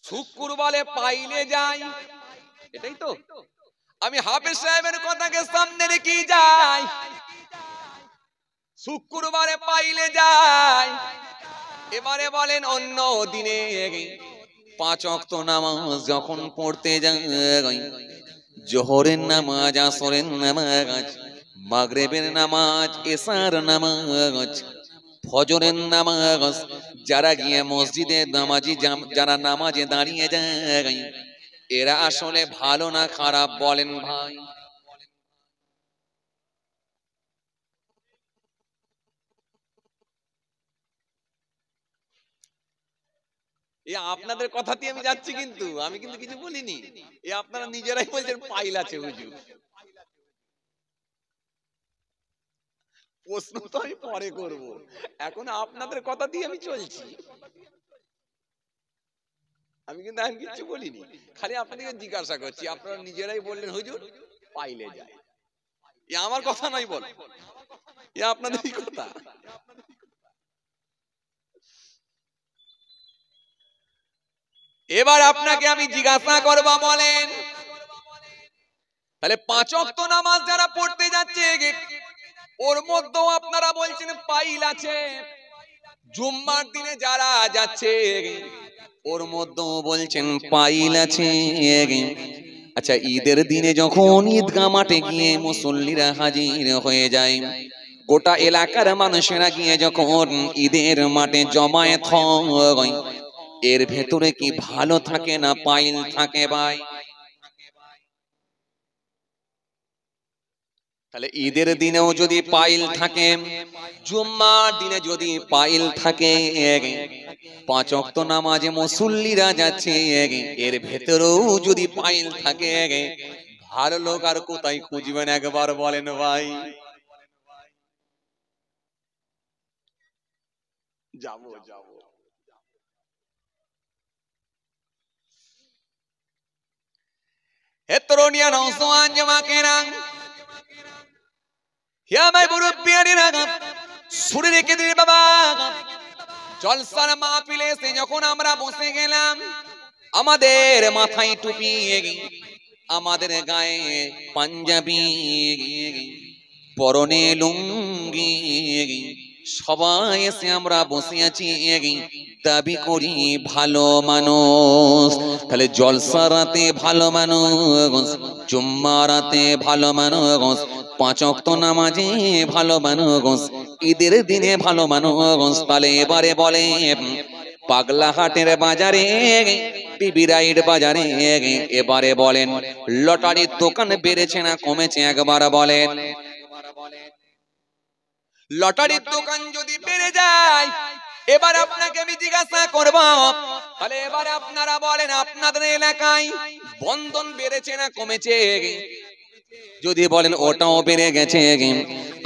শুক্র বলে পাইলে যাই, এটাই তো। আমি হাফেজ সাহেবের কথাকে সামনে রেখে যাই, শুক্রবারে পাইলে যাই। এবারে বলেন অন্য দিনে 5 ওয়াক্ত নামাজ যখন পড়তে যাই, জোহরের নামাজ, আসরের নামাজ, মাগরিবের নামাজ, এশার নামাজ, ফজরের নামাজ, যারা গিয়ে মসজিদে নামাজি যারা নামাজে দাঁড়িয়ে যায়, এরা আসলে ভালো না খারাপ বলেন ভাই? আপনাদের কথাতেই আমি যাচ্ছি, কিন্তু আমি কিন্তু কিছু বলিনি। আপনারা নিজেরাই বলছেন পাইল আছে হুজুর। প্রশ্ন তো আমি পরে করব, এখন আপনাদের কথা দিয়ে আমি চলছি। আমি কিন্তু আমি কিছু বলিনি, খালি আপনাদেরকে জিজ্ঞাসা করছি। আপনারা নিজেরাই বললেন হুজুর পাইলে যায়। আমার কথা নয়, বল আপনাদেরই কথা। এবার আপনাকে আমি জিজ্ঞাসা করব, বলেন তাহলে 5 ওয়াক্ত নামাজ যারা পড়তে যাচ্ছে, ওর মধ্যেও আপনারা বলছেন পাইল আছে। জুম্মার দিনে যারা যাচ্ছে, ওর মধ্যেও বলছেন পাইল আছে। আচ্ছা, ঈদের দিনে যখন ঈদগাহ মাঠে গিয়ে মুসল্লিরা হাজির হয়ে যায়, গোটা এলাকার মানুষেরা গিয়ে যখন ঈদের মাঠে জমায়েত হয়, এর ভেতরে কি ভালো থাকে না পাইল থাকে ভাই? তাহলে ঈদের দিনেও যদি পাইল থাকে, জুম্মার দিনে যদি পাইল থাকে, 5 ওয়াক্ত নামাজে মুসল্লিরা যাচ্ছে, এর ভেতরেও যদি পাইল থাকে, ভালো লোক আর কোথায় খুঁজবেন একবার বলেন ভাই? যাব যাব। হে তরুণিয়া নওজওয়ান জামাকেরা, হে আমার মুরব্বিয়ানেরা, শুনে রেখে দিন বাবা। জলসার মাহফিলে এসে যখন আমরা বসে গেলাম, আমাদের মাথায় টুপি, আমাদের গায়ে পাঞ্জাবি, পরনে লুঙ্গি, সবাই এসে আমরা বসে আছি, দাবি করি ভালো মানুষ। তাহলে জলসা রাতে ভালো মানুষ, জুম্মা রাতে ভালো মানুষ, 5 ওয়াক্ত নামাজে ভালো মানুষ, ঈদের দিনে ভালো মানুষ। তাহলে এবারে বলে পাগলাহাটের বাজারে, বিবিরাইড বাজারে এবারে বলেন লটারির দোকান বেড়েছে না কমেছে একবার বলেন? লটারির দোকান যদি বেড়ে যায়, এবার আপনাকে আমি জিজ্ঞাসা করব, তাহলে এবারে আপনারা বলেন আপনাদের এলাকায় বন্ধন বেড়েছে না কমেছে? যদি বলেন ওটাও বেড়ে গেছে,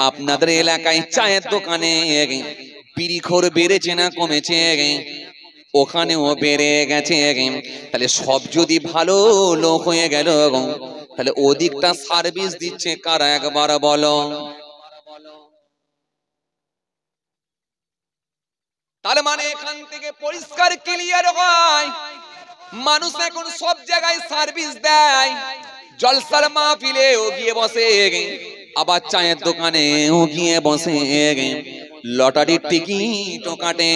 আপনাদের এলাকায় চায়ের দোকানে বিড়িখোর বেড়েছে না কমেছে? ওখানেও বেড়ে গেছে। তাহলে সব যদি ভালো লোক হয়ে গেল, তাহলে ওদিকটা সার্ভিস দিচ্ছে কারা একবার বলো? তার মানে এখান থেকে পরিষ্কার ক্লিয়ার হয়, মানুষ এখন সব জায়গায় সার্ভিস দেয়। জলসার মাহফিলেও গিয়ে বসে, আবার চায়ের দোকানেও গিয়ে বসে, লটারির টিকিটও কাটে,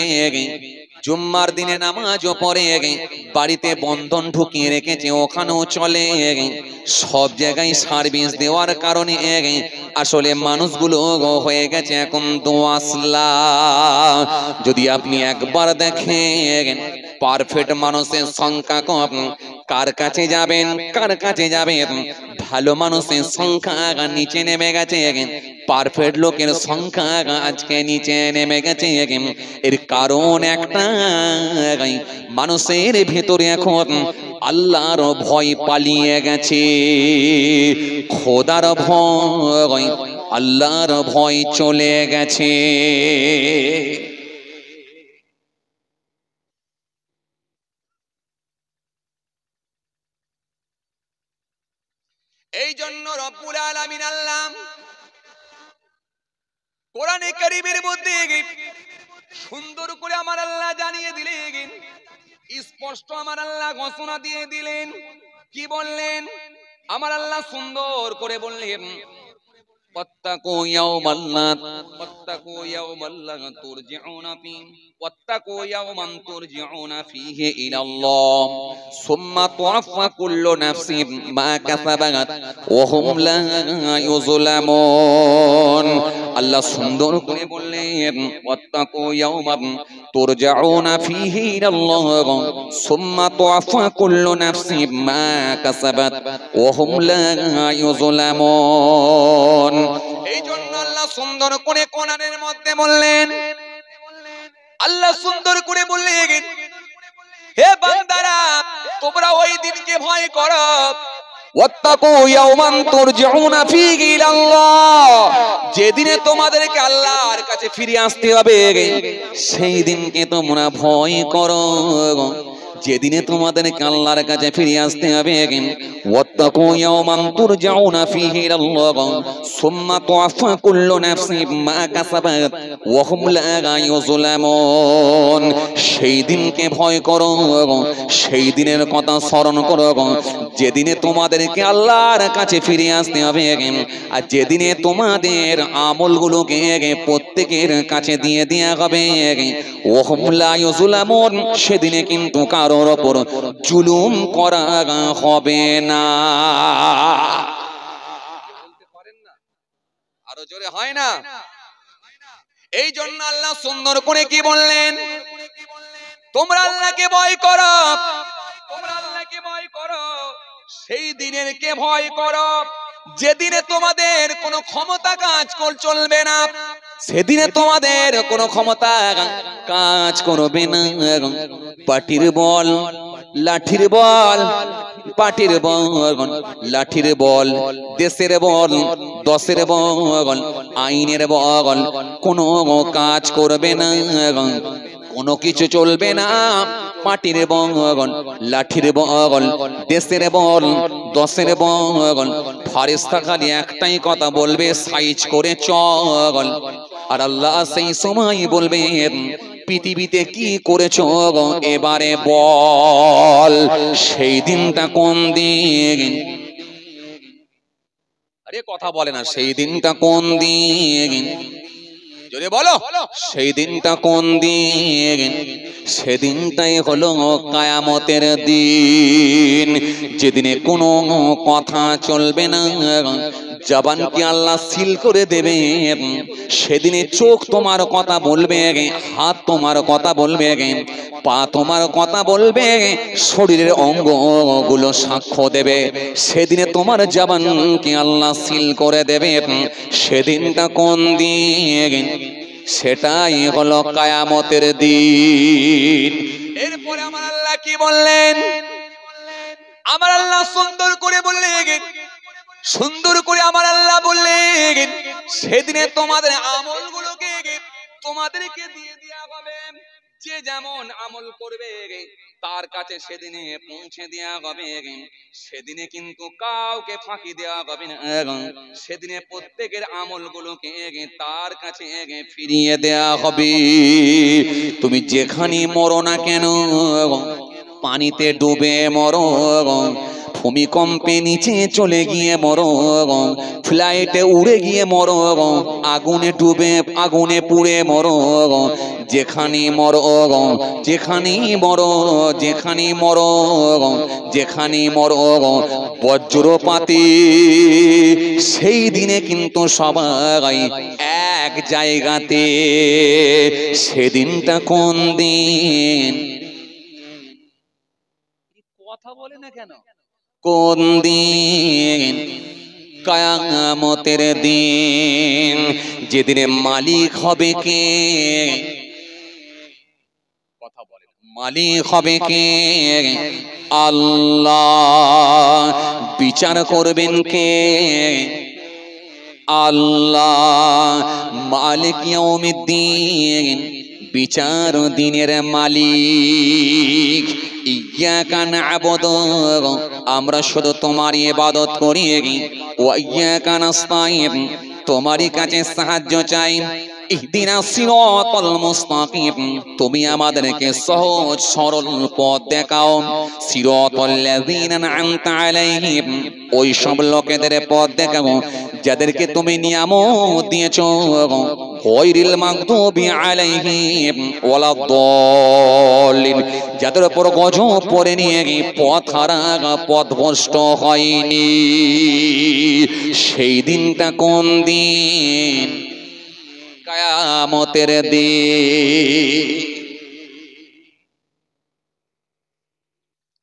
জুম্মার দিনে নামাজও পড়ে, বাড়িতে বন্ধন ঢুকিয়ে রেখেছে ওখানেও চলে। সব জায়গায় সার্ভিস দেওয়ার কারণে আসলে মানুষগুলো হয়ে গেছে এখন দোয়াসলা। যদি আপনি একবার দেখেন পারফেক্ট মানুষের সংখ্যা কম, কার কাছে যাবেন? কার কাছে যাবেন? ভালো মানুষের সংখ্যা নিচে নেমে গেছে, পারফেক্ট লোকের সংখ্যা আজকে নিচে নেমে গেছে। এর কারণ একটা, মানুষের ভেতরে এখন আল্লাহর ভয় পালিয়ে গেছে, খোদার ভয়, আল্লাহর ভয় চলে গেছে। এই জন্য রব্বুল আলামিন আল্লাহ কোরআনে কারীমের মধ্যে সুন্দর করে আমার আল্লাহ জানিয়ে দিলেন, স্পষ্ট আমার আল্লাহ ঘোষণা দিয়ে দিলেন। কি বললেন? আমার আল্লাহ সুন্দর করে বললেন, واتقوا يوما لا ترجعون فيه واتقوا يوما ترجعون فيه إلى الله ثم توفى كل نفس ما كسبت وهم لا يظلمون। আল্লাহ সুন্দর করে বললেন, واتقوا يوما ترجعون فيه إلى الله ثم توفى كل نفس ما كسبت وهم لا يظلمون। এই জন্য আল্লাহ সুন্দর করে কোরআনের মধ্যে বললেন, আল্লাহ সুন্দর করে বললেন, হে বান্দারা তোমরা ওই দিনকে ভয় করো, ওয়াত্তাকু ইয়াওমান তুরজাউনা ফীহি ইলাল্লাহ, যেদিনে তোমাদেরকে আল্লাহর কাছে ফিরে আসতে হবে সেই দিনকে তোমরা ভয় করো, যেদিনে তোমাদেরকে আল্লাহর কাছে ফিরে আসতে হবে। ওয়াত্তাকু ইয়াওমান তুরজাউনা ফীহি ইলাল্লাহ সুম্মা তুওয়াফা কুল্লু নাফসিন মা কাসাবাত ওয়া হুম লা ইউযলামুন। সেই দিনকে ভয় করো, সেই দিনের কথা স্মরণ করো যেদিনে তোমাদেরকে আল্লাহর কাছে ফিরে আসতে হবে, আর যেদিনে তোমাদের আমলগুলোকে প্রত্যেকের কাছে দিয়ে দেয়া হবে। ওয়া হুম লা ইউযলামুন, সেদিনে কিন্তু কারোর উপর জুলুম করা হবে না। আরো জোরে হয় না? এই জন্য আল্লাহ সুন্দর করে কি বললেন, তোমরা আল্লাহকে ভয় করো, তোমরা আল্লাহকে ভয় করো, সেই দিনের কে ভয় করো যেদিনে তোমাদের কোনো ক্ষমতা কাজ চলবে না, সেদিনে তোমাদের কোনো ক্ষমতা কাজ করবে না। পাটির বল, লাঠির বল, পাটির বল, লাঠির বল, দেশের বল, দশের বল, আইনের বল কোনো কাজ করবে না, কোনো কিছু চলবে না। পাটির বল, লাঠির বল, দেশের বল, দশের বল, ফারেস্তা খালি একটাই কথা বলবে, সাইজ করে চল। আর আল্লাহ সেই সময় বলবেন, পৃথিবীতে কি করেছো এবারে বল। সেই দিনটা কোন দিন? আরে কথা বলে না, সেই দিনটা কোন দিন? জোরে বলো, সেই দিনটা কোন দিন? সেদিনটাই হলো কিয়ামতের দিন, যেদিনে কোনো কথা চলবে না, জবানকে আল্লাহ সিল করে দেবে। সেদিনে চোখ তোমার কথা বলবে, হাত তোমার কথা বলবে, পা তোমার কথা বলবে, শরীরের অঙ্গগুলো সাক্ষ্য দেবে। সেদিনে তোমার জবানকে আল্লাহ সিল করে দেবে। সেদিনটা কোন দিন? সেটাই হলো কিয়ামতের দিন। এরপরে আমার আল্লাহ কি বললেন? আমার আল্লাহ সুন্দর করে বললেন, সুন্দর করে আমার আল্লাহ বললেন, সেদিনে তোমাদের আমলগুলোকে তোমাদেরকে দিয়ে দেয়া হবে। যে যেমন আমল করবে তার কাছে সেদিনে পৌঁছে দেয়া হবে। সেদিনে কিন্তু কাউকে ফাঁকি দেওয়া হবে না, সেদিনে প্রত্যেকের আমলগুলোকে তার কাছে ফিরিয়ে দেয়া হবে। তুমি যেখানে মরো না কেন, পানিতে ডুবে মরো, ভূমিকম্পে নিচে চলে গিয়ে মরো, ফ্লাইটে উড়ে গিয়ে মরো, আগুনে ডুবে আগুনে পুড়ে মরো, যেখানে মরো, যেখানে মরো, যেখানে মরো, যেখানে মরো, বজ্রপাতে সেই দিনে কিন্তু সবাই এক জায়গাতে। সেদিনটা কোন দিন? কথা বলে না কেন? কোন দিন? কিয়ামতের দিন, যেদিনে মালিক হবে কে? কথা বলে, মালিক হবে কে? আল্লাহ। বিচার করবেন কে? আল্লাহ। মালিক ইয়াউমিদ্দিন, বিচার দিনের মালিক। ইয়াকা না'বুদু, আমরা শুধু তোমারই ইবাদত করি। ওয়া ইয়াকা নাস্তাইন, তোমারই কাছে সাহায্য চাই। ইহদিনাস সিরাতাল মুস্তাকিম, তুমি আমাদেরকে সহজ সরল পথ দেখাও। সিরাতাল লাযিনা আন'আমতা আলাইহিম, ওই সব লোকেদের পথ দেখাও যাদেরকে তুমি নিয়ামত দিয়েছো। গায়রিল মাগদুবি আলাইহিম ওয়ালাদ-দাল্লিন, যাদের উপর গজব পড়ে নিয়ে পথ হারা পথভ্রষ্ট হয়নি। সেই দিনটা কোন দিন? কিয়ামতের দিন।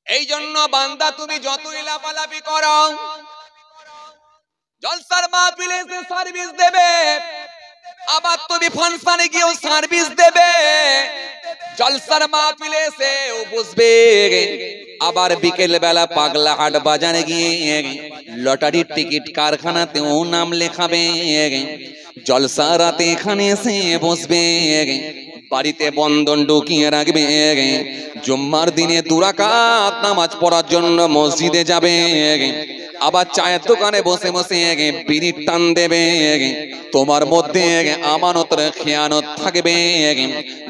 এই জন্য বান্দা তুমি যতই লাফালাফি করো, জলসার মাহফিলে এসে সার্ভিস দেবে, আবার তুমি ফাংশনে গিয়েও সার্ভিস দেবে, জলসার মাহফিলে এসেও বসবে, আবার বিকেল বেলা পাগলা হাট বাজারে গিয়ে লটারির টিকিট কারখানাতেও নাম লেখাবে, জলসা রাতে এখানে এসে বসবে, বাড়িতে বন্ধন ঢুকিয়ে রাখবে, জুম্মার দিনে 2 রাকাত নামাজ পড়ার জন্য মসজিদে যাবে, আবার চায়ের দোকানে বসে বসে বিড়ির টান দেবে। তোমার মধ্যে আমানতের খেয়ানত থাকবে,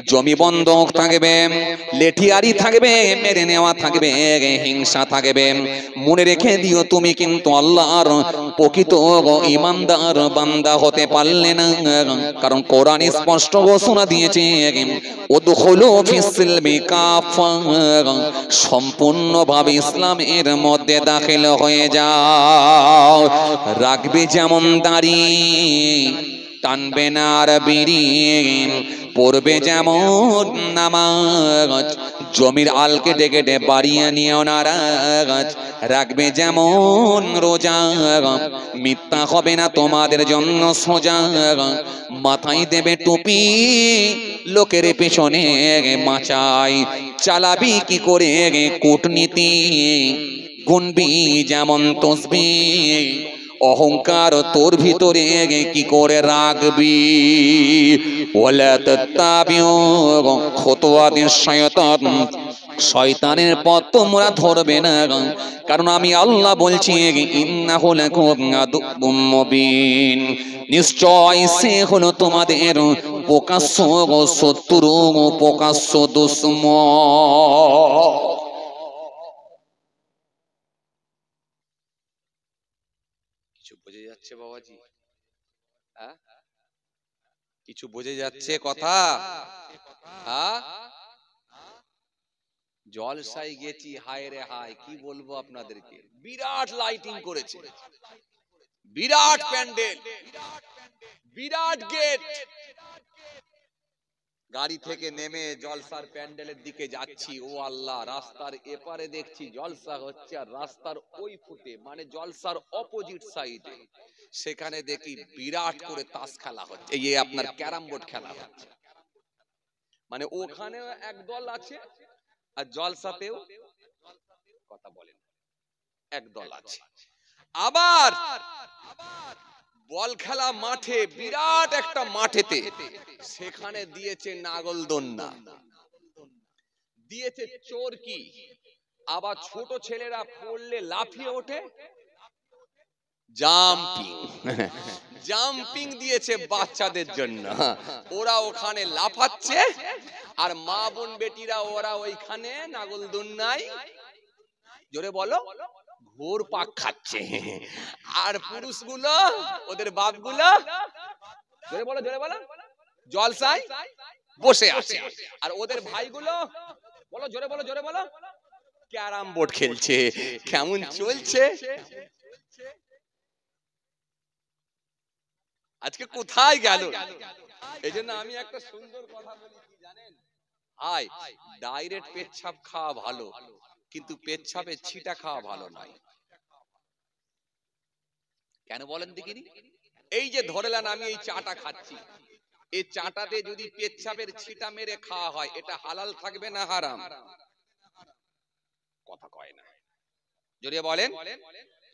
জমি বন্ধক থাকবে, লেঠিয়ারি থাকবে, মেরে নেওয়া থাকবে, হিংসা থাকবে। মনে রেখে দিও তুমি কিন্তু আল্লাহর প্রকৃত ঈমানদার বান্দা হতে পারলে না, কারণ কোরআন স্পষ্ট ঘোষণা দিয়েছে উদখুলু ফিস সিলমি কাফা, সম্পূর্ণভাবে ইসলামের মধ্যে দাখিল হয়ে যাও। রাখবে যেমন দাড়ি, টানবে না আর বিড়ি, পড়বে যেমন নামাজ, জমির আল কেটে কেটে বাড়িয়ে নিও নারাজ, রাখবে যেমন রোজা, মিথ্যা হবে না তোমাদের জন্য সোজা, মাথায় দেবে টুপি, লোকের পেছনে মাচাই, চালাবি কি করে কূটনীতি, গুনবি যেমন তসবিহ, অহংকার তোর ভিতরে কি করে রাখবি। ওয়ালা তাত্তাবিউ খুতুওয়াতিশ শায়তান, শয়তানের পথ তোমরা ধরবে না, কারণ আমি আল্লাহ বলছি ইন্নাহু লাকুম আদুউম মুবিন, নিশ্চয় সে হলো তোমাদের প্রকাশ্য শত্রু, প্রকাশ্য দুশমন। কিছু বুঝে যাচ্ছে বাবাজি? হ্যাঁ, কিছু বুঝে যাচ্ছে কথা? হ্যাঁ, জলসায় গেছি, হায় রে হায়, কি বলবো আপনাদেরকে, বিরাট লাইটিং করেছে, বিরাট প্যান্ডেল, বিরাট গেট। গাড়ি থেকে নেমে জলসার প্যান্ডেলের দিকে যাচ্ছি, ও আল্লাহ, রাস্তার এপারে দেখছি জলসা হচ্ছে, আর রাস্তার ওই ফুটে মানে জলসার অপোজিট সাইডে সেখানে দেখি বিরাট করে তাস খেলা হচ্ছে, এই আপনার ক্যারাম বোর্ড খেলা হচ্ছে। মানে ওখানেও এক দল আছে আর জলসাতেও, কথা বলেন, এক দল আছে। আবার বল খেলা মাঠে, বিরাট একটা মাঠেতে, সেখানে দিয়েছে নাগলদন্না, দিয়েছে চোরকি, আবার ছোট ছেলেরা পড়লে লাফিয়ে ওঠে, জাম্পিং, জাম্পিং দিয়েছে বাচ্চাদের জন্য, ওরা ওখানে লাফাচ্ছে, আর মা বোন বেটিরা ওরা ওইখানে নাগলদন্নায়, জোরে বলো, ঘোর পাক খাচ্ছে। আর পুরুষগুলো, ওদের বাপগুলো, জোরে বলো জোরে বলো, জলসায় বসে আছে, আর ওদের ভাইগুলো, বলো জোরে বলো জোরে বলো, ক্যারাম বোর্ড খেলছে। কেমন চলছে? আজকে কোথায় গেল? এই জন্য আমি একটা সুন্দর কথা বলি, কি জানেন, হাই, ডাইরেক্ট পেচ্ছাপ খাওয়া ভালো, কিন্তু পেচ্ছাপে ছিটা খাওয়া ভালো নয়। কেন বলেন দেখিনি? এই যে ধরেলেন আমি এই চাটা খাচ্ছি, এই চাটাতে যদি পেচ্ছাপের ছিটা মেরে খাওয়া হয়, এটা হালাল থাকবে না হারাম? কথা কয় না, জোরে বলেন,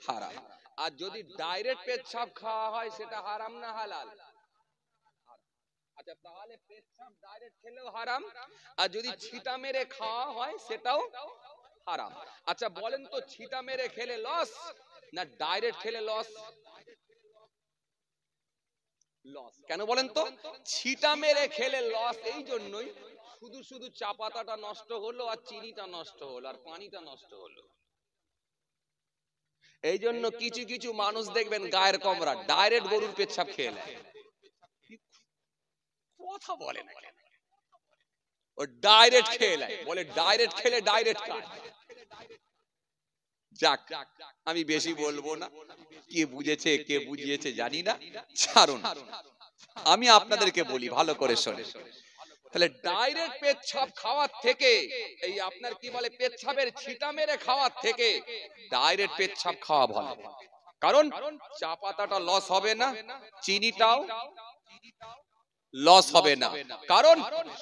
হারাম। আর যদি ডাইরেক্ট পেচ্ছাপ খাওয়া হয়, সেটা হারাম না হালাল? আচ্ছা, তাহলে পেচ্ছাপ ডাইরেক্ট খেলেও হারাম, আর যদি ছিটা মেরে খাওয়া হয় সেটাও হারাম। আচ্ছা বলেন তো, ছিটা মেরে খেলে লস না ডাইরেক্ট খেলে লস? লস কেন বলেন তো? ছিটা মেরে খেলে লস এই জন্যই, শুধু শুধু চা পাতাটা নষ্ট হলো আর চিনিটা নষ্ট হলো আর পানিটা নষ্ট হলো। এই জন্য কিছু কিছু মানুষ দেখবেন গায়ের কমরা ডাইরেক্ট গরুর পেচ্ছাপ খেয়ে নেয়। কথা বলে না, ও ডাইরেক্ট খেয়ে নেয়, বলে ডাইরেক্ট খেলে ডাইরেক্ট খায়। যাক, আমি বেশি বলবো না, কে বুঝেছে কে বুঝিয়েছে জানি না, ছাড়ুন। আমি আপনাদেরকে বলি ভালো করে শোনে, তাহলে ডাইরেক্ট পেচ্ছাপ খাওয়ার থেকে, এই আপনার কি বলে পেচ্ছাপের ছিটা মেরে খাওয়ার থেকে ডাইরেক্ট পেচ্ছাপ খাওয়া ভালো। কারণ চা পাতাটা লস হবে না, চিনিটাও লস হবে না। কারণ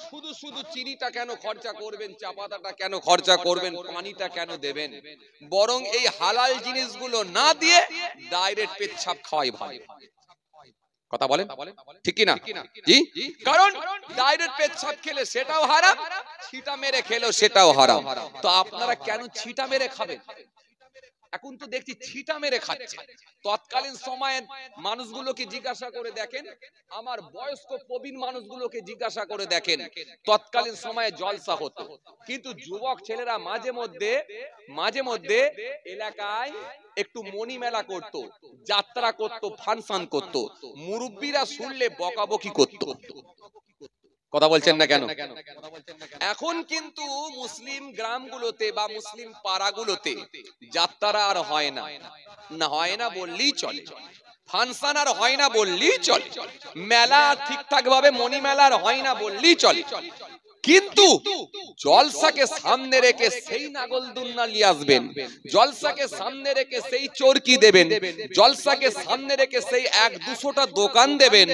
শুধু শুধু চিনিটা কেন খরচা করবেন, চা পাতাটা কেন খরচা করবেন, পানিটা কেন দেবেন? বরং এই হালাল জিনিসগুলো না দিয়ে ডাইরেক্ট পেচ্ছাপ খাওয়াই ভালো। কথা বলেন ঠিক কি না? জি, কারণ ডাইরেক্ট পেচ্ছাপ খেলে সেটাও হারাম, ছিটা মেরে খেলেও সেটাও হারাম। তো আপনারা কেন ছিটা মেরে খাবেন? এখন তো দেখছি ছিটা মেরে খাচ্ছে। তৎকালীন সময়ে মানুষগুলোকে জিজ্ঞাসা করে দেখেন, আমার বয়স্ক প্রবীণ মানুষগুলোকে জিজ্ঞাসা করে দেখেন, তৎকালীন সময়ে জলসা হতো, কিন্তু যুবক ছেলেরা মাঝে মধ্যে এলাকায় একটু মণি মেলা করত, যাত্রা করত, ফাংশন করত, মুরব্বীরা শুনলে বকাবকি করত। কথা বলছেন না কেন? এখন কিন্তু মুসলিম গ্রামগুলোতে বা মুসলিম পাড়াগুলোতে যাত্রা আর হয় না, না হয় না বললেই চলে, ফাংশন আর হয় না বললেই চলে, মেলা ঠিকঠাক ভাবে মণি মেলা আর হয় না বললেই চলে। কিন্তু জলসাকে সামনে রেখে সেই নাগল দুন্না নিয়ে আসবেন, জলসাকে সামনে রেখে সেই চরকি দেবেন, জলসাকে সামনে রেখে সেই 100-200টা দোকান দেবেন,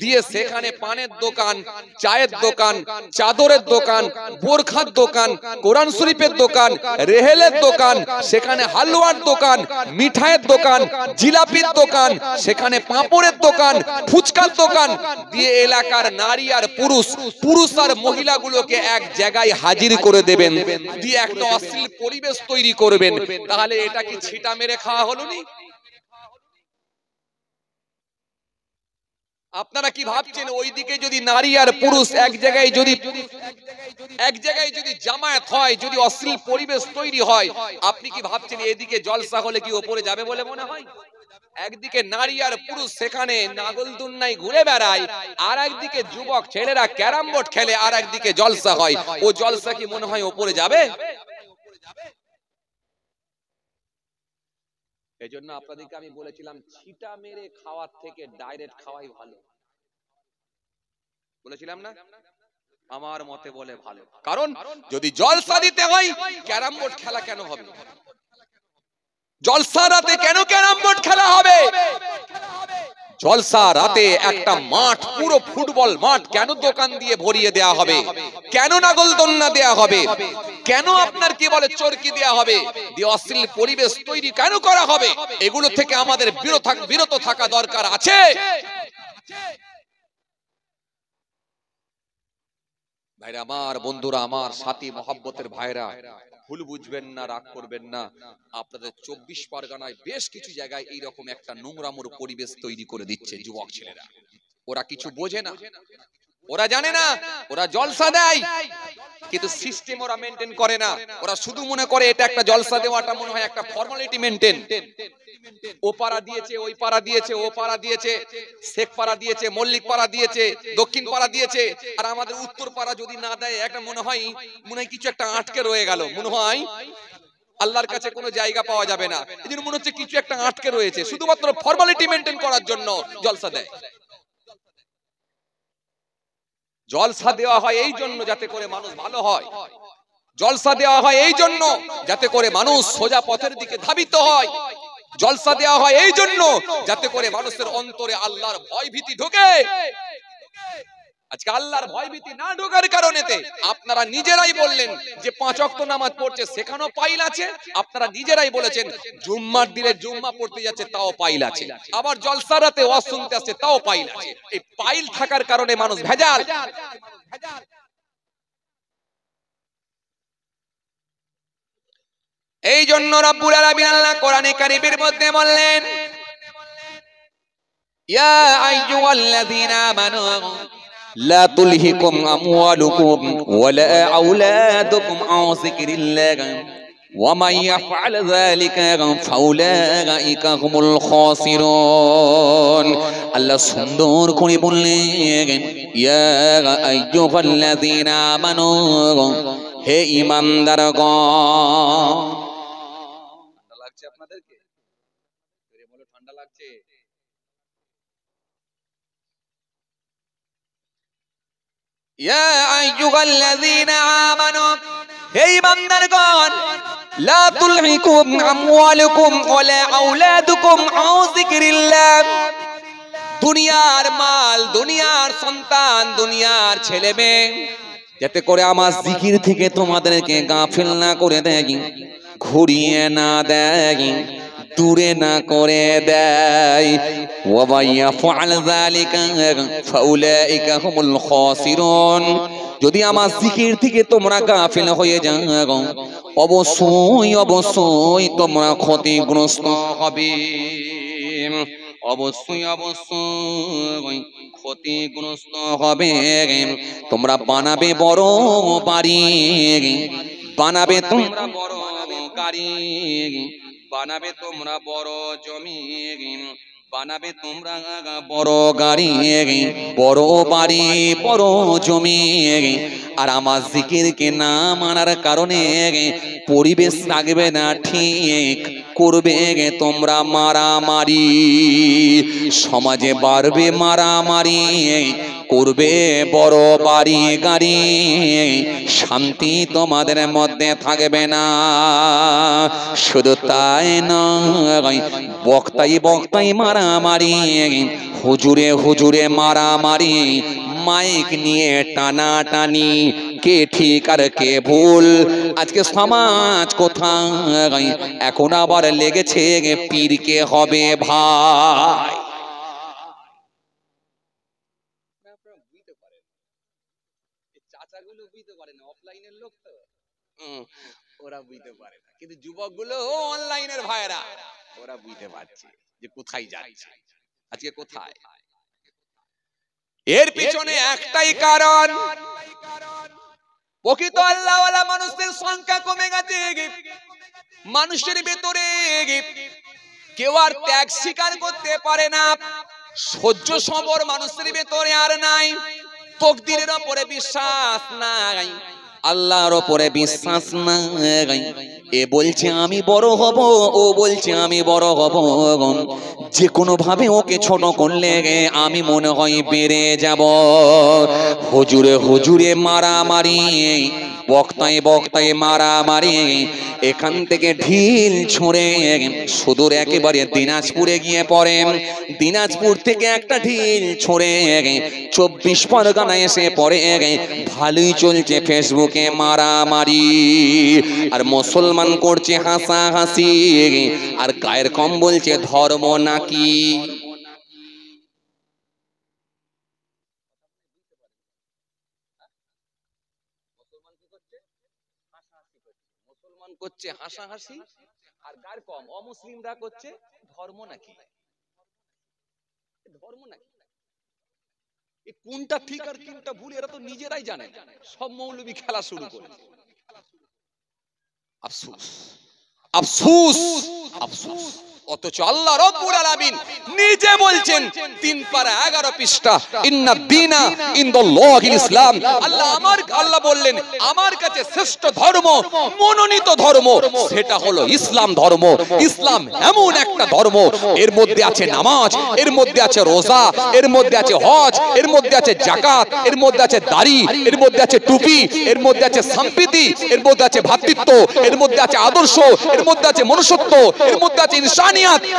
দিয়ে সেখানে পানের দোকান, চায়ের দোকান, চাদরের দোকান, বোরখার দোকান, কোরআন শরীফের দোকান, রেহেলের দোকান, সেখানে হালুয়ার দোকান, মিঠাইয়ের দোকান, জিলাপির দোকান, সেখানে পাঁপড়ের দোকান, ফুচকার দোকান দিয়ে এলাকার নারী আর পুরুষ আর মহিলাগুলোকে এক জায়গায় হাজির করে দেবেন, দিয়ে একটা অশ্লীল পরিবেশ তৈরি করবেন। তাহলে এটা কি ছিটা মেরে খাওয়া হলো নি? আপনারা কি ভাবছেন ওইদিকে যদি নারী আর পুরুষ এক জায়গায় যদি জামায়াত হয়, যদি অশ্লীল পরিবেশ তৈরি হয়, আপনি কি ভাবছেন এদিকে জলসা হলে কি ওপরে যাবে বলে মনে হয়? একদিকে নারী আর পুরুষ সেখানে নাগলদুন্নায় ঘুরে বেড়ায়, আর একদিকে যুবক ছেলেরা ক্যারাম বোর্ড খেলে, আর একদিকে জলসা হয়, ও জলসা কি মনে হয় ওপরে যাবে? এই জন্য আপনাদেরকে আমি বলেছিলাম ছিটা মেরে খাওয়ার থেকে ডাইরেক্ট খাওয়াই ভালো, বলেছিলাম না? আমার মতে বলে ভালো। কারণ যদি জলসা দিতে হয়, ক্যারাম বোর্ড খেলা কেন হবে? জলসা রাতে কেন ক্যারাম বোর্ড খেলা হবে? জলসা রাতে একটা মাঠ, পুরো ফুটবল মাঠ কেন দোকান দিয়ে ভরিয়ে দেয়া হবে? কেন নাগলদন্না দেয়া হবে? কেন আপনার কি বলে চরকি দেয়া হবে? দিয়ে অশ্লীল পরিবেশ তৈরি কেন করা হবে? এগুলো থেকে আমাদের বিরত থাকা দরকার আছে। ভাইরা আমার, বন্ধুরা আমার, সাথী মহব্বতের ভাইরা, ভুল বুঝবেন না, রাগ করবেন না। আপনাদের 24 পরগনায় বেশ কিছু জায়গায় এইরকম একটা নোংরামোর পরিবেশ তৈরি করে দিচ্ছে যুবক ছেলেরা। ওরা কিছু বোঝে না, ওরা জানে না, ওরা জলসা দেয় কিন্তু সিস্টেম ওরা মেনটেন করে না। ওরা শুধু মনে করে এটা একটা জলসা দেওয়াটা মনে হয় একটা ফর্মালিটি মেনটেন। ও পাড়া দিয়েছে, ওই পাড়া দিয়েছে, ও পাড়া দিয়েছে, শেখ পাড়া দিয়েছে, মল্লিক পাড়া দিয়েছে, দক্ষিণ পাড়া দিয়েছে, আর আমাদের উত্তর পাড়া যদি না দেয় একটা মনে হয় কিছু একটা আটকে রয়ে গেল, মনে হয় আল্লাহর কাছে কোনো জায়গা পাওয়া যাবে না। এই জন্য মনে হচ্ছে কিছু একটা আটকে রয়েছে, শুধুমাত্র ফর্মালিটি মেনটেন করার জন্য জলসা দেয়। জলসা দেওয়া হয় এই জন্য যাতে করে মানুষ ভালো হয়, জলসা দেওয়া হয় এই জন্য যাতে করে মানুষ সোজা পথের দিকে ধাবিত হয়, জলসা দেওয়া হয় এই জন্য যাতে করে মানুষের অন্তরে আল্লাহর ভয় ভীতি ঢোকে। আজকে আল্লাহর ভয় ভীতি না ঢোকার কারণেতে আপনারা নিজেরাই বললেন যে 5 ওয়াক্ত নামাজ পড়ছে সেখানেও পাইল আছে, আপনারা নিজেরাই বলেছেন জুম্মার দিনে জুম্মা পড়তে যাচ্ছে তাও পাইল আছে, আবার জলসা রাতে ওয়াজ শুনতে আসছে তাও পাইল আছে। এই পাইল থাকার কারণে মানুষ ভেজাল। এই জন্য রব্বুল আলামিন আল্লাহ কোরআনে কারীমের মধ্যে বললেন ইয়া আইয়ুহাল্লাযীনা আমানু লা তুলহিকুম আমওয়ালুকুম ওয়ালা আওলাদুকুম আন যিকরিল্লাহ ওয়া মান ইয়াফআল যালিকা ফাউলাইকা হুমুল খাসিরুন। আল্লাহ সুন্দর করে বললেন, ইয়া আইয়ুহাল্লাযীনা আমানু, হে ঈমানদারগণ। ঠান্ডা লাগছে আপনাদেরকে? বলো ঠান্ডা লাগছে? ইয়া আইয়ুহাল্লাযীনা আমানু, হে ঈমানদারগণ, লা তুলহিকুম আমওয়ালুকুম ওয়ালা আওলাদুকুম আন যিকরিল্লাহ। দুনিয়ার মাল, দুনিয়ার সন্তান, দুনিয়ার ছেলে মেয়ে যাতে করে আমার জিকির থেকে তোমাদেরকে গাফিল না করে দেয়, ঘুরিয়ে না দেয়, দূরে না করে দেয়। ওয়া ইয়াফআল যালিকা ফাউলাইকা হুমুল খাসিরুন। যদি আমার জিকির থেকে তোমরা গাফিল হয়ে যাও, অবশ্যই অবশ্যই তোমরা ক্ষতিগ্রস্ত হবে, অবশ্যই অবশ্যই ক্ষতিগ্রস্ত হবে। তোমরা বানাবে বড় বাড়ি, বানাবে তোমরা বড় গাড়ি, বানাবে তোমরা বড় জমি, বানাবে তোমরা বড় গাড়ি, বড় বাড়ি, বড় জমি, আর আমার জিকিরকে না মানার কারণে পরিবেশ থাকবে না ঠিক, করবে তোমরা মারামারি, সমাজে বাড়বে মারামারি, করবে বড় বাড়ি গাড়ি, শান্তি তোমাদের মধ্যে থাকবে না। শুধু তাই নয়, বক্তাই বক্তাই মারামারি, হুজুরে হুজুরে মারামারি, মাইক নিয়ে টানাটানি, কে ঠিক আর কে ভুল। আজকে সমাজ কোথায়, এখন আবার লেগেছে পীরকে হবে ভাই। চাচাগুলো বুঝতে পারে না, অফলাইনের লোক তো, ওরা বুঝতে পারে না, কিন্তু যুবকগুলো অনলাইনের ভাইরা ওরা বুঝতে পারছে যে কোথায় যাচ্ছে, আজকে কোথায়। এর পিছনে একটাই কারণ, প্রকৃত আল্লাহওয়ালা মানুষের সংখ্যা কমে গেছে। মানুষের ভেতরে কেউ আর ত্যাগ স্বীকার করতে পারে না, সহ্য সবর মানুষের ভেতরে আর নাই, তকদিরের উপরে বিশ্বাস নাই, আল্লাহর উপরে বিশ্বাস নাই। এ বলছে আমি বড় হব, ও বলছে আমি বড় হব, যে কোনো ভাবে ওকে ছোট করলে আমি মনে হয় বেড়ে যাব। হুজুরে হুজুরে মারামারি, বক্তায় বক্তায় মারামারি, এখান থেকে ঢিল ছুঁড়ে সুদূর একেবারে দিনাজপুরে গিয়ে পড়ে, দিনাজপুর থেকে একটা ঢিল ছুঁড়ে 24 পরগনায় এসে পড়ে। ভালোই চলছে ফেসবুকে মারামারি, আর মুসলমান করছে হাসাহাসি, আর গায়ের কম বলছে ধর্ম নাকি। মুসলমান করছে হাসাহাসি, আর গায়ের কম অমুসলিমরা করছে ধর্ম নাকি। ধর্ম নাকি, কোনটা ঠিক আর কোনটা ভুল এরা তো নিজেরাই জানে। সব মৌলবি খেলা শুরু করেছে। আফসোস আফসোস আফসোস। অথচ আল্লাহ রাব্বুল আলামিন নিজে বলছেন 3 পারা 11 পৃষ্ঠা, ইন্নাদ দীনা ইনদাল্লাহিল ইসলাম। আল্লাহ বললেন আমার কাছে শ্রেষ্ঠ ধর্ম, মনোনীত ধর্ম, সেটা হলো ইসলাম ধর্ম। ইসলাম এমন একটা ধর্ম, এর মধ্যে আছে নামাজ, এর মধ্যে আছে রোজা, এর মধ্যে আছে হজ, এর মধ্যে আছে যাকাত, এর মধ্যে আছে দাড়ি, এর মধ্যে আছে টুপি, এর মধ্যে আছে সম্প্রীতি, এর মধ্যে আছে ভ্রাতৃত্ব, এর মধ্যে আছে আদর্শ, এর মধ্যে আছে মনুষ্যত্ব, এর মধ্যে আছে ইনসানিয়ত,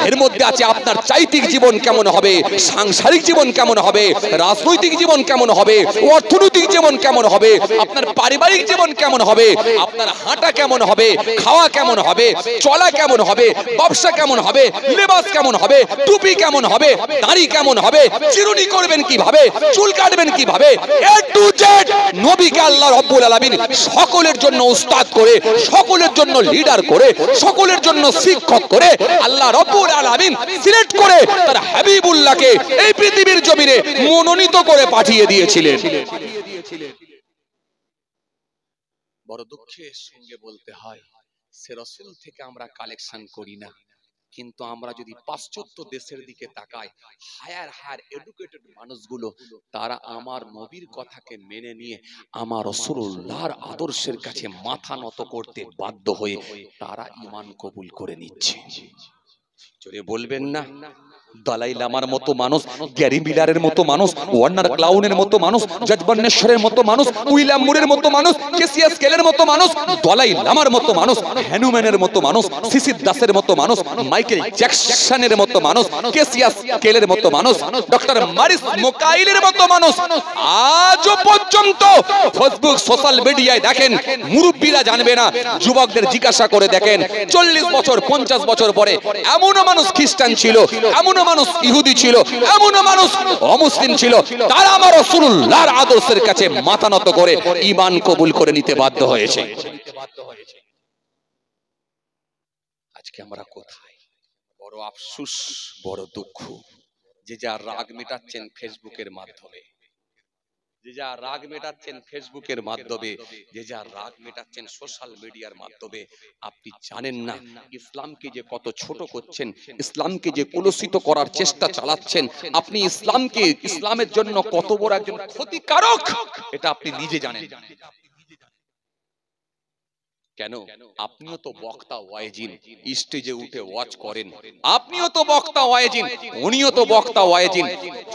এর মধ্যে আছে আপনার চারিত্রিক জীবন কেমন হবে, সাংসারিক জীবন কেমন হবে, রাজনৈতিক জীবন কেমন হবে, অর্থনৈতিক জীবন কেমন হবে, আপনার পারিবারিক জীবন কেমন হবে, আপনার হাঁটা কেমন হবে, খাওয়া কেমন হবে, চলা কেমন হবে, ব্যবসা কেমন হবে, লেবাস কেমন হবে, টুপি কেমন হবে, দাড়ি কেমন হবে, চিরুনি করবেন কিভাবে, চুল কাটবেন কিভাবে, এ টু জেড নবীকে আল্লাহ রাব্বুল আলামিন সকলের জন্য উস্তাদ করে, সকলের জন্য লিডার করে, সকলের জন্য শিক্ষক করে আল্লাহ আল্লাহ রাব্বুল আলামিন সিলেক্ট করে তার হাবিবুল্লাহকে এই পৃথিবীর জমিনে মনোনীত করে পাঠিয়ে দিয়েছিলেন। বড় দুঃখের সঙ্গে বলতে হয় সে রাসূল থেকে আমরা কালেকশন করি না, কিন্তু আমরা যদি পাশ্চাত্য দেশের দিকে তাকাই, হায়ার এডুকেটেড মানুষগুলো তারা আমার নবীর কথাকে মেনে নিয়ে আমার রাসূলুল্লাহর আদর্শের কাছে মাথা নত করতে বাধ্য হয়ে তারা ঈমান কবুল করে নিচ্ছে। জোরে বলবেন না? দালাই লামার মতো মানুষ, গ্যারি মিলারের মতো মানুষ, ওয়ার্নার ক্লাউনের মতো মানুষ, জজ বর্নেশ্বরের মতো মানুষ, উইলিয়াম মুরের মতো মানুষ, কেসিয়াস কেলের মতো মানুষ, দালাই লামার মতো মানুষ, হ্যানুম্যানের মতো মানুষ, সিসির দাসের মতো মানুষ, মাইকেল জ্যাকসনের মতো মানুষ, কেসিয়াস কেলের মতো মানুষ, ডক্টর মারিস মোকাইলের মতো মানুষ আজও পর্যন্ত ফেসবুক সোশ্যাল মিডিয়ায় দেখেন, মুরব্বীরা জানবে না, যুবকদের জিজ্ঞাসা করে দেখেন, 40 বছর 50 বছর পরে এমনও মানুষ খ্রিস্টান ছিল, এমনও মানুষ ইহুদি ছিল, এমনও মানুষ অমুসলিম ছিল, তারা আমার রাসূলুল্লাহর আদর্শের কাছে মাথা নত করে ঈমান কবুল করে নিতে বাধ্য হয়েছে। আজকে আমরা কোথায়? বড় আফসোস, বড় দুঃখ, যে যা রাগ মেটাচ্ছেন ফেসবুকের মাধ্যমে, যে যা রাগ মেটাচ্ছেন ফেসবুকের মাধ্যমে, যে যা রাগ মেটাচ্ছেন সোশ্যাল মিডিয়ার মাধ্যমে, আপনি জানেন না ইসলামকে যে কত ছোট করছেন, ইসলামকে যে কলুষিত করার চেষ্টা চালাচ্ছেন, আপনি ইসলামকে, ইসলামের জন্য কত বড় একজন ক্ষতিকারক এটা আপনি নিজে জানেন। কেন? আপনিও তো বক্তা ওয়াইজিন, স্টেজে উঠে ওয়াজ করেন, আপনিও তো বক্তা ওয়াইজিন, উনিও তো বক্তা ওয়াইজিন।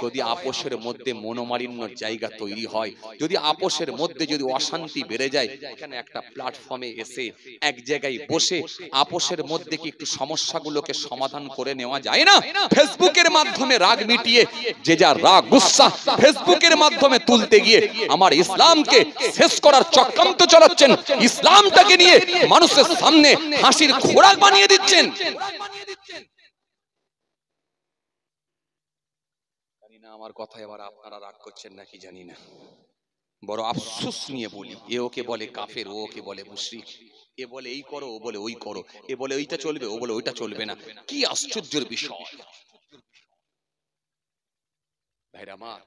যদি আপোষের মধ্যে মনোমালিন্যর জায়গা তৈরি হয়, যদি আপোষের মধ্যে যদি অশান্তি বেড়ে যায়, এখানে একটা প্ল্যাটফর্মে এসে এক জায়গায় বসে আপোষের মধ্যে কি একটু সমস্যাগুলোকে সমাধান করে নেওয়া যায় না? ফেসবুকের মাধ্যমে রাগ মিটিয়ে যে যা রাগ গুসা ফেসবুকের মাধ্যমে তুলতে গিয়ে আমার ইসলামকে শেষ করার চক্রান্ত চালাচ্ছেন, ইসলামটাকে নিয়ে মানুষের সামনে হাসির খোরাক বানিয়ে দিচ্ছেন। জানি না আমার কথায় আবার আপনারা রাগ করছেন নাকি জানি না। বড় আফসোস নিয়ে বলি, এ ওকে বলে কাফের, ও ওকে বলে মুশরিক, এ বলে এই করো, ও বলে ওই করো, এ বলে ওইটা চলবে, ও বলে ওইটা চলবে না। কি আশ্চর্যের বিষয়! ভাইরা আমার,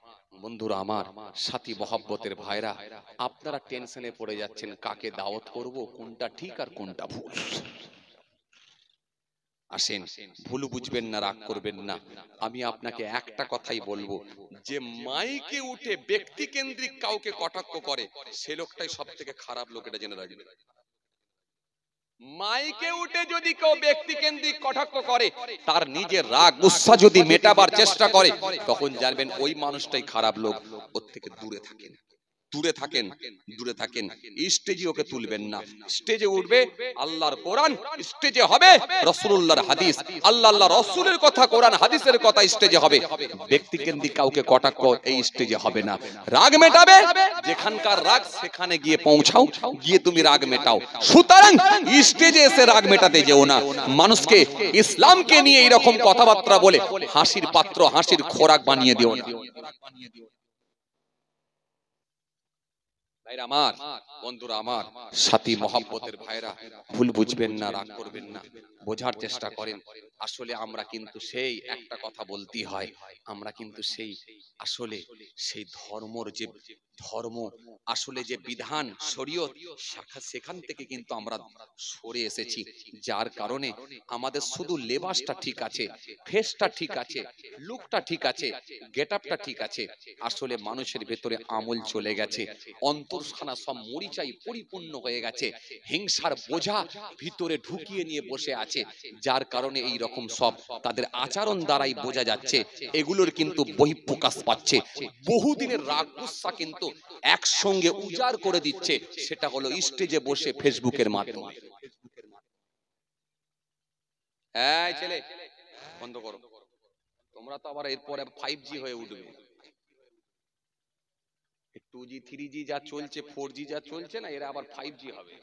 বন্ধুরা আমার, সাথী মহব্বতের ভাইরা, আপনারা টেনশনে পড়ে যাচ্ছেন কাকে দাওয়াত করব, কোনটা ঠিক আর কোনটা ভুল। আসেন, ভুল বুঝবেন না, রাগ করবেন না, আমি আপনাকে একটা কথাই বলবো, যে মাইকে উঠে ব্যক্তি কেন্দ্রিক কাউকে কটাক্ষ করে সে লোকটাই সব থেকে খারাপ লোক, এটা জেনে রাখবেন। মাইকে উঠে যদি কেউ ব্যক্তি কেন্দ্রিক কটাক্ষ করে, তার নিজের রাগ গুসা যদি মেটাবার চেষ্টা করে, তখন জানবেন ওই মানুষটাই খারাপ লোক। ওর থেকে দূরে থাকেন, দূরে থাকেন, দূরে থাকেন। স্টেজে ওকে তুলবেন না। স্টেজে উঠবে আল্লাহর কোরআন, স্টেজে হবে রাসূলুল্লাহর হাদিস, আল্লাহ রাসূলের কথা, কোরআন হাদিসের কথা স্টেজে হবে। ব্যক্তি কেন্দ্রিক কাউকে কটাক্ষ এই স্টেজে হবে না। রাগ মেটাবে যেখানকার রাগ সেখানে গিয়ে পৌঁছাও, গিয়ে তুমি রাগ মেটাও। সুতরাং স্টেজে এসে রাগ মেটাতে যেও না। মানুষকে ইসলামকে নিয়ে এরকম কথাবার্তা বলে হাসির পাত্র, হাসির খোরাক বানিয়ে দিও না। ভাইরা আমার, বন্ধুরা আমার, সাথী মহব্বতের ভাইরা, ভুল বুঝবেন না, রাগ করবেন না, বোঝার চেষ্টা করেন। আসলে আমরা কিন্তু সেই একটা কথা বলতেই হয়, আমরা কিন্তু সেই আসলে সেই ধর্মর যে ধর্ম, আসলে যে বিধান শরীয়ত, সেখান থেকে কিন্তু আমরা সরে এসেছি। যার কারণে আমাদের শুধু লেবাসটা ঠিক আছে, ফেসটা ঠিক আছে, লুকটা ঠিক আছে, গেটআপটা ঠিক আছে, আসলে মানুষের ভেতরে আমল চলে গেছে, অন্তরখানা সব মরিচাই পরিপূর্ণ হয়ে গেছে, হিংসার বোঝা ভিতরে ঢুকিয়ে নিয়ে বসে আছে। যার কারণে এই রকম সব তাদের আচরণ দ্বারাই বোঝা যাচ্ছে, এগুলোর কিন্তু বহিঃপ্রকাশ পাচ্ছে। বহুদিনের রাগ গুসা কিন্তু একসঙ্গে উজাড় করে দিচ্ছে, সেটা হলো স্টেজে বসে ফেসবুকের মাধ্যমে। এই ছেলে বন্ধ করো, তোমরা তো আবার এরপরে 5G হয়ে উঠবে। 2G 3G যা চলছে, 4G যা চলছে না, এরা আবার 5G হবে।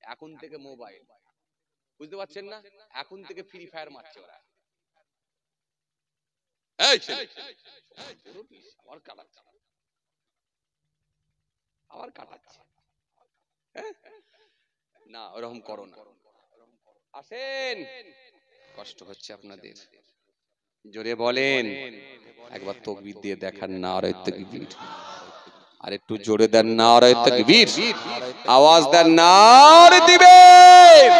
এখন থেকে মোবাইল, বুঝতে পারছেন না? এখন থেকে ফ্রি ফায়ার মারছে ওরা। এই ছেলে আবার কাটাচ্ছে, আবার কাটাচ্ছে। না ওরকম করো না। আসেন, কষ্ট হচ্ছে আপনাদের? জোরে বলেন, একবার তাকবীর দিয়ে দেখান, নারে তাকবীর। আর একটু জোরে দেন, নারে তাকবীর। আওয়াজ দেন, নারে তাকবীর।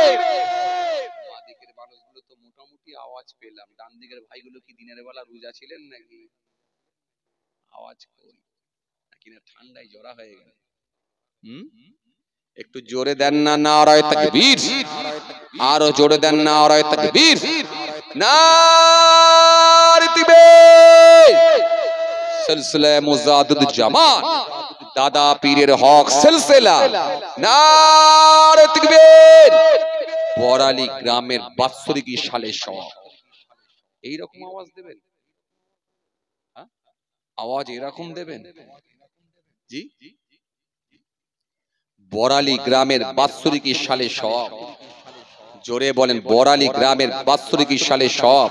বাঁ দিকের মানুষগুলো তো মোটামুটি আওয়াজ পেলাম, ডান দিকের ভাইগুলো কি দিনের বেলা রোজা ছিলেন নাকি? আওয়াজ কই, নাকি না ঠান্ডায় জড়া হয়ে গেল? একটু জোরে দেন না, নারে তাকবীর। আরো জোরে দেন, নারে তাকবীর। নারে তাকবীর। সিলসিলা মুজাদ্দিদ জামান, দাদা পীরের হক সিলসিলা, নারে তাকবীর। বড়ালী গ্রামের বাৎসরিক সালে সব এইরকম আওয়াজ দেবেন, আওয়াজ এরকম দেবেন। জি, বড়ালী গ্রামের বাৎসরিক সালে সব, জোরে বলেন, বড়ালী গ্রামের বাৎসরিক সালে সব,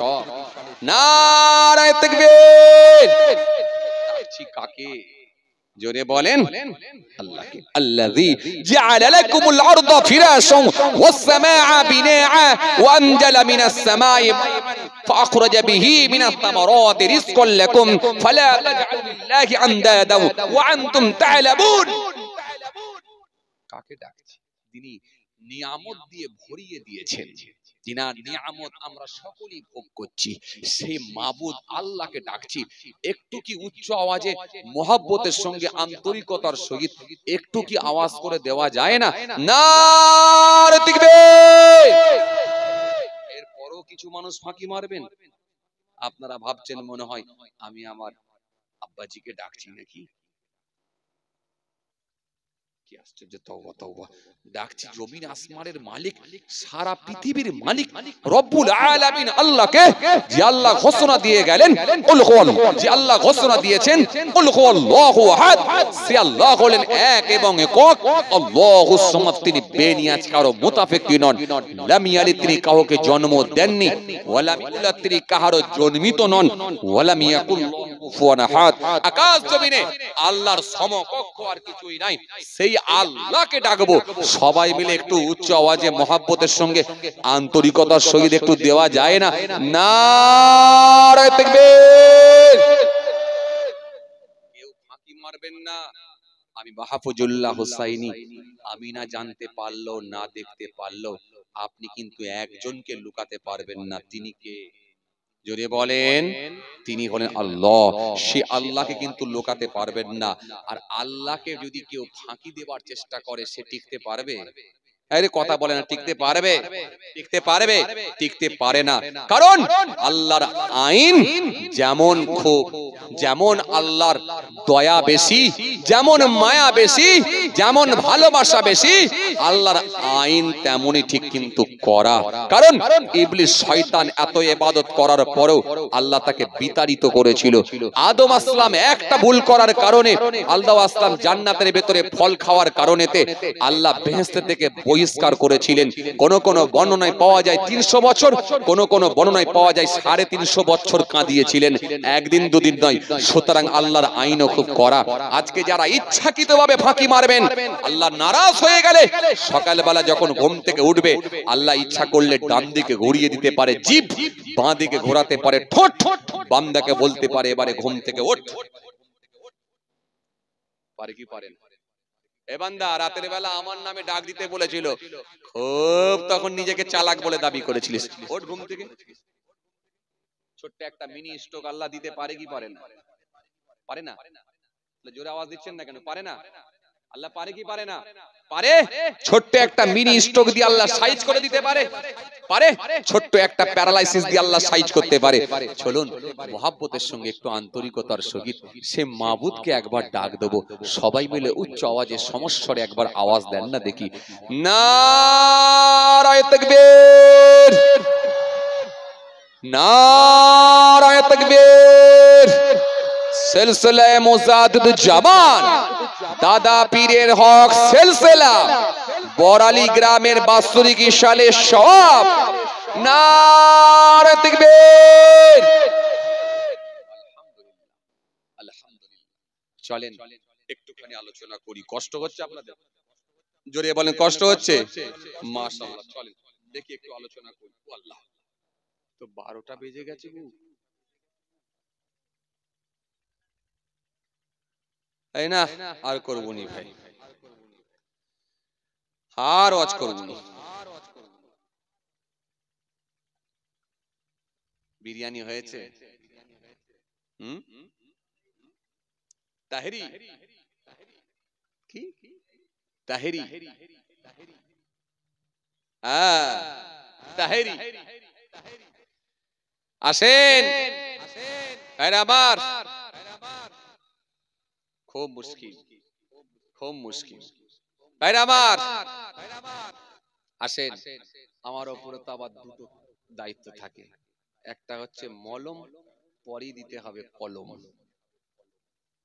নারে তাকবীর। কাকে? জোরে বলেন, আল্লাহকে। আল্লাযী জাআলা লাকুমুল আরদা ফিরাশান ওয়াস সামাআ বিনাআ ওয়া আনজালা মিনাস সামাই ফাআখরাজা বিহি মিনাস সামারাতি রিজকান লাকুম ফালা তাজআলু লিল্লাহি আনদাদা ওয়া আনতুম তা'লামুন। কাকে ডাকছি? যিনি নিয়ামত দিয়ে ভরিয়ে দিয়েছেন, যিনার নিয়ামত আমরা সকলেই ভোগ করছি, সেই মাবুদ আল্লাহকে ডাকছি। একটু কি উচ্চ আওয়াজে মহব্বতের সঙ্গে আন্তরিকতার সহিত একটু কি আওয়াজ করে দেওয়া যায় না? নারে তাকবীর। এরপরও কিছু মানুষ ফাঁকি মারবেন। আপনারা ভাবছেন মনে হয় আমি আমার আব্বাজিকে ডাকছি নাকি। কি আশ্চর্য! তওবা তওবা। ডাকছি জমিন আসমানের মালিক, সারা পৃথিবীর মালিক রব্বুল আলামিন আল্লাহকে, যে আল্লাহ ঘোষণা দিয়ে গেলেন কুল হুয়াল্লাহ, যে আল্লাহ ঘোষণা দিয়েছেন কুল হুয়াল্লাহু আহাদ, সে আল্লাহ হলেন এক এবং একক, আল্লাহুস সামাদ, তিনি বেনিয়াজ, কারো মুতাফিকি নন। লাম ইয়ালিদ, তিনি কাউকে জন্ম দেননি। ওয়ালাম ইউলাদ, তিনি কাহারো জন্মিত নন। ওয়ালাম ইয়াকুল কুফুয়ান আহাদ, আকাশ জমিনে আল্লাহর সমকক্ষ আর কিছুই নাই। সেই আল্লাহকে ডাকবো সবাই মিলে একটু উচ্চ আওয়াজে মহব্বতের সঙ্গে আন্তরিকতার সহিত একটু দেওয়া যায় না? নারে তাকবীর। কেউ ফাঁকি মারবেন না। আমি মাহফুজুল্লাহ হুসাইনি, আমি না জানতে পারলো, না দেখতে পারলো, আপনি কিন্তু একজনকে লুকাতে পারবেন না। তিনি কে? জোরে বলেন। তিনি হলেন আল্লাহ। সে আল্লাহকে কিন্তু লুকাতে পারবেন না। আর আল্লাহকে যদি কেউ ফাঁকি দেওয়ার চেষ্টা করে, সে টিকতে পারবে? আরে কথা বলে না, টিকতে পারবে? টিকতে পারবে? টিকতে পারে না। কারণ আল্লাহর আইন যেমন খুব, যেমন আল্লাহর দয়া বেশি, যেমন মায়া বেশি, যেমন ভালোবাসা বেশি, আল্লাহর আইন তেমনই ঠিক কিন্তু করা। কারণ ইবলিস শয়তান এত ইবাদত করার পরেও আল্লাহ তাকে বিতাড়িত করেছিল। আদম আসলাম একটা ভুল করার কারণে, আল্লাহ আসলাম জান্নাতের ভেতরে ফল খাওয়ার কারণেতে আল্লাহ বেহেশত থেকে বহিষ্কার করেছিলেন। কোন কোন বর্ণনায় পাওয়া যায় 300 বছর, কোন কোন বর্ণনায় পাওয়া যায় 350 বছর কাঁদিয়েছিলেন, একদিন দুদিন নয়। সুতরাং আল্লাহর আইনও খুব কড়া। আজকে যারা ইচ্ছাকৃতভাবে ফাঁকি মারবেন, আল্লাহ নারাজ হয়ে গেলে সকালবেলা যখন ঘুম থেকে উঠবে, আল্লাহ ইচ্ছা করলে ডান দিকে ঘুরিয়ে দিতে পারে জিভ, বাঁ দিকে ঘোরাতে পারে ঠোঁট, বান্দাকে বলতে পারে এবারে ঘুম থেকে ওঠ। পারে কি পারেন? এ বান্দা, রাতের বেলা আমার নামে ডাক দিতে বলেছিল, খুব তখন নিজেকে চালাক বলে দাবি করেছিলিস, ওঠ ঘুম থেকে। ছোট্ট একটা মিনি স্ট্রোক আল্লাহ দিতে পারে কি পারে না? পারে না? জোরে আওয়াজ দিচ্ছেন না কেন? পারে না? আল্লাহ পারে কি পারে না? পারে। ছোট্ট একটা মিনি স্ট্রোক দিয়ে আল্লাহ সাইজ করে দিতে পারে। পারে। ছোট্ট একটা প্যারালাইসিস দিয়ে আল্লাহ সাইজ করতে পারে। চলুন মহব্বতের সঙ্গে একটু আন্তরিকতার সহিত সে মাবুদকে একবার ডাক দেব। সবাই মিলে উচ্চ আওয়াজে সমস্বরে একবার আওয়াজ দেন না দেখি। নারায়ে তাকবীর, নারায়ে তাকবীর। সিলসিলা মুজাদ্দিদ জামান, দাদা পীরের হক সিলসিলা, বড়ালী গ্রামের বাৎসরিক সালে সব, নারে তাকবীর। আলহামদুলিল্লাহ। চলেন একটুখানি আলোচনা করি। কষ্ট হচ্ছে আপনাদের? জোরে বলেন, কষ্ট হচ্ছে? মাশাআল্লাহ। চলেন দেখি একটু আলোচনা করি। আল্লাহ তো 12টা বেজে গেছে গো। এই না, আর করবো নি ভাই, আর ওয়াজ করবো নি। বিরিয়ানি হয়েছে? হুম, তাহেরি কি, তাহেরি, হ্যাঁ তাহেরি। আসেন আমার, খুব মুশকিল, খুব মুশকিল ভাইরা আমার। আসেন, আমার উপরে তো আবার দুটো দায়িত্ব থাকে। একটা হচ্ছে মলম, পরই দিতে হবে কলম।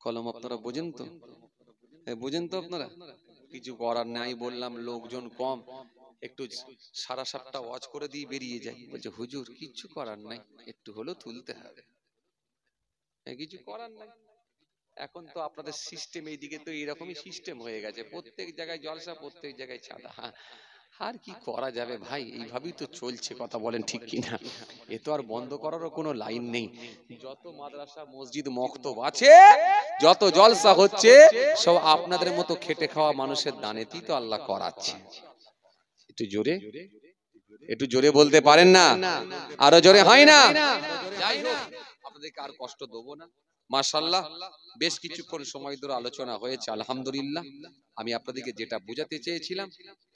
কলম আপনারা বোঝেন তো? বোঝেন তো আপনারা? কিছু করার নাই, বললাম লোকজন কম, একটু সারা সাতটা ওয়াজ করে দিয়ে বেরিয়ে যায়। বলছে হুজুর কিচ্ছু করার নাই, একটু হলেও তুলতে হবে। কিছু করার নাই। এখন তো আপনাদের সিস্টেম এইদিকে তো এরকমই সিস্টেম হয়ে গেছে, প্রত্যেক জায়গায় জলসা, প্রত্যেক জায়গায় চাঁদা। আর কি করা যাবে ভাই, এইভাবেই তো চলছে, কথা বলেন ঠিক কিনা? এ তো আর বন্ধ করারও কোনো লাইন নেই। যত মাদ্রাসা মসজিদ মক্তব আছে, যত জলসা হচ্ছে, সব আপনাদের মতো খেটে খাওয়া মানুষের দানেতেই তো আল্লাহ করাচ্ছে। একটু জোরে, একটু জোরে বলতে পারেন না? আরো জোরে হয় না? যাই হোক, আপনাদেরকে আর কষ্ট দেবো না। মাশাআল্লাহ, বেশ কিছুক্ষণ সময় ধরে আলোচনা হয়েছে, আলহামদুলিল্লাহ। আমি আপনাদেরকে যেটা বোঝাতে চেয়েছিলাম,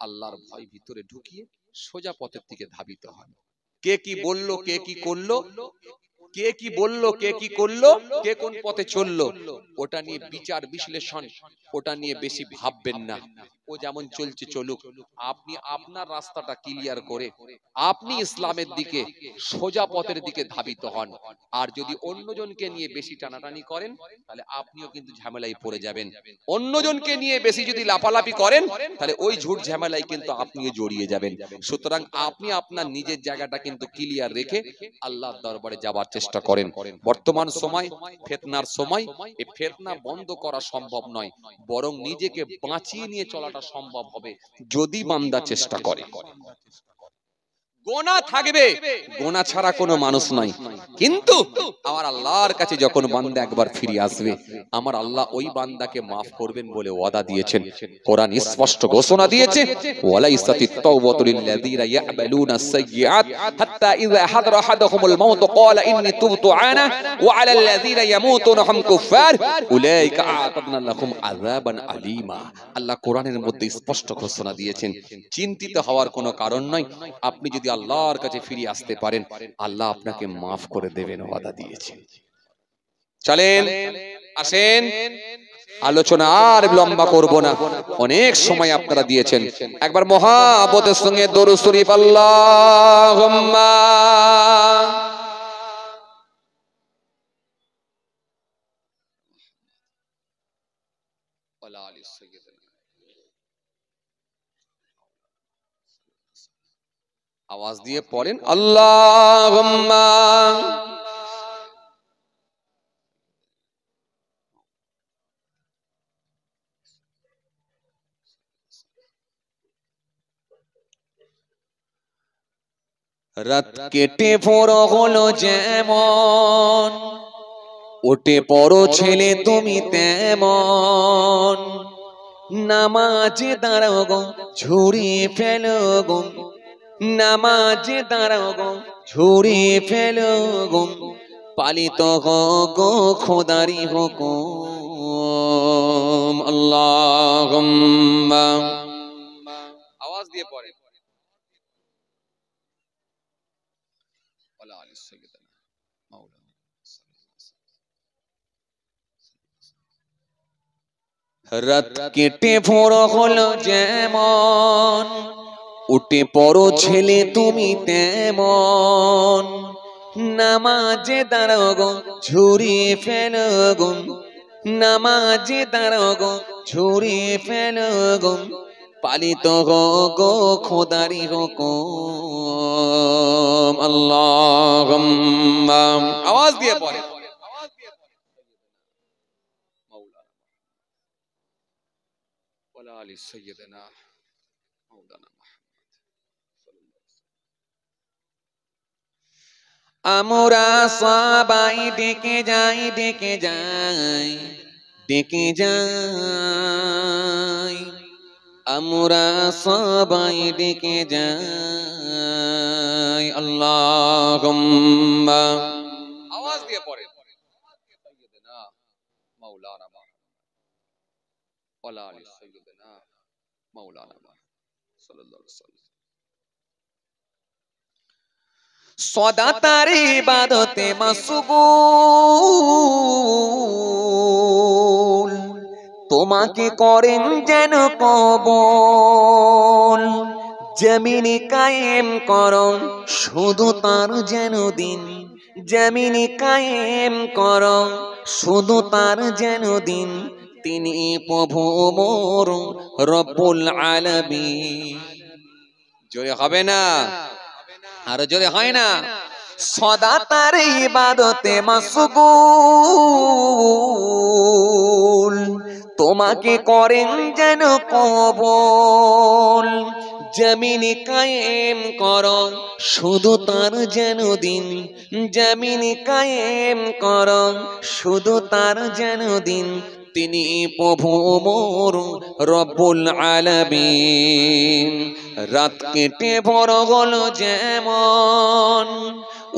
আল্লাহর ভয় ভিতরে ঢুকিয়ে সোজা পথের দিকে ধাবিত হন। কে কি বললো, কে কি করলো, কে কি বললো, কে কি করলো, কে কোন পথে চললো, ওটা নিয়ে বিচার বিশ্লেষণ, ওটা নিয়ে বেশি ভাববেন না। ও যেমন চলছে চলুক, আপনি আপনার রাস্তাটা ক্লিয়ার করে আপনি ইসলামের দিকে, সোজা পথের দিকে ধাবিত হন। আর যদি অন্যজনকে নিয়ে বেশি টানাটানি করেন, তাহলে আপনিও কিন্তু ঝামেলায় পড়ে যাবেন। অন্যজনকে নিয়ে বেশি যদি লাফালাফি করেন, তাহলে ওই ঝুট ঝামেলায় কিন্তু আপনিও জড়িয়ে যাবেন। সুতরাং আপনি আপনার নিজের জায়গাটা কিন্তু ক্লিয়ার রেখে আল্লাহর দরবারে যাবার চেষ্টা করেন। বর্তমান সময় ফিতনার সময়, এই ফিতনা বন্ধ করা সম্ভব নয়, বরং নিজেকে বাঁচিয়ে নিয়ে চলাটা সম্ভব হবে যদি বান্দা চেষ্টা করে। গোনা থাকবে, গোনা ছাড়া কোনো মানুষ নাই, কিন্তু আমার আল্লাহর কাছে যখন বান্দা একবার ফিরে আসবে, আমার আল্লাহ ওই বান্দাকে maaf করবেন বলে ওয়াদা দিয়েছেন। কোরআন স্পষ্ট ঘোষণা দিয়েছে, ওয়ালাইসাতিত তাওবাতু লিল্লাযিনা ইয়া'মালুনা আস-সাইয়্যাত হাত্তা ইযা হাদারা আহাদাহুমুল মাউত ক্বালা ইন্নী তুবতু আনা ওয়া আলাল লাযিনা ইয়ামুতুনা হুম কুফার উলাইকা আ'তাদনা লাহুম আযাবান আলীমা। আল্লাহ কোরআনের মধ্যে স্পষ্ট ঘোষণা দিয়েছেন, চিন্তিত হওয়ার কোনো কারণ নাই। আপনি যদি আল্লাহর কাছে ফিরে আসতে পারেন, আল্লাহ আপনাকে maaf করে দেবেন, ওয়াদা দিয়েছেন। চলেন, আসেন, আলোচনা আর লম্বা করব না, অনেক সময় আপনারা দিয়েছেন। একবার মহাব্বতের সঙ্গে দরুদ শরীফ আল্লাহুম্মা ওয়ালা আলি সাইয়্যিদিনা। আওয়াজ দিয়ে পড়েন আল্লাহুম্মা। রাত কেটে ভোর হলো যেমন, ওঠে পড়ো ছেলে তুমি তেমন, নামাজে দাঁড়াও গো ঝুড়িয়ে ফেলো গো, নামাজে দাঁড়াও গো ঝুড়িয়ে ফেলো গো, পালিত হো গো খোদারি হুকুম। আল্লাহুম্মা, আওয়াজ দিয়ে পড়ে ওয়ালা আলি সাইয়্যিদিনা মাওলানা। রাত কেটে ভোর হলো যেমন, উঠে পড়ো ছেলে তুমি তেমন, নামাজে দাঁড়াও গো ঝুড়িয়ে ফেলো গো, নামাজে দাঁড়াও গো ঝুড়িয়ে ফেলো গো, পালিত হো গো খোদারি হুকুম। আল্লাহুম্মা, আওয়াজ দিয়ে পড়ে মাওলানা ওয়ালা আলি সাইয়্যিদিনা মাওলানা। আমরা সবাই ডেকে যাই ডেকে যাই ডেকে যাই, আমরা সবাই ডেকে যাই। আল্লাহুম্মা, আওয়াজ দিয়ে পড়ে সাইয়্যিদিনা মাওলানা ওয়া আলি সাইয়্যিদিনা মাওলানা সাল্লাল্লাহু আলাইহি ওয়াসাল্লাম। সদা তার ইবাদতে মাশগুল, তোমাকে করেন যেন কবুল। জমিনে কায়েম করো শুধু তার যেন দিন, জমিনে কায়েম করো শুধু তার যেন দিন। তিনি প্রভু মোর রব্বুল আলামিন। জোরে হবে না? আরো জোরে হয় না? সদা তার ইবাদতে মাশগুল, তোমাকে করেন যেন কবুল। জমিনে কায়েম করো শুধু তার যেন দিন, জমিনে কায়েম করো শুধু তার যেন দিন। তিনি প্রভু মোর রব্বুল আলামিন। রাত কেটে বড় হলো যেমন,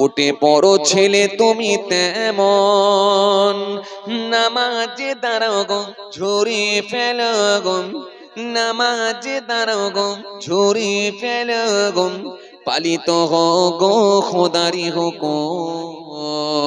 উঠে পড়ো ছেলে তুমি তেমন। নামাজে দাঁড়াও গো ঝরিয়ে ফেলো গো, নামাজে দাঁড়াও গো ঝরিয়ে ফেলো গো। পালিত হো গো খোদারি হুকুম।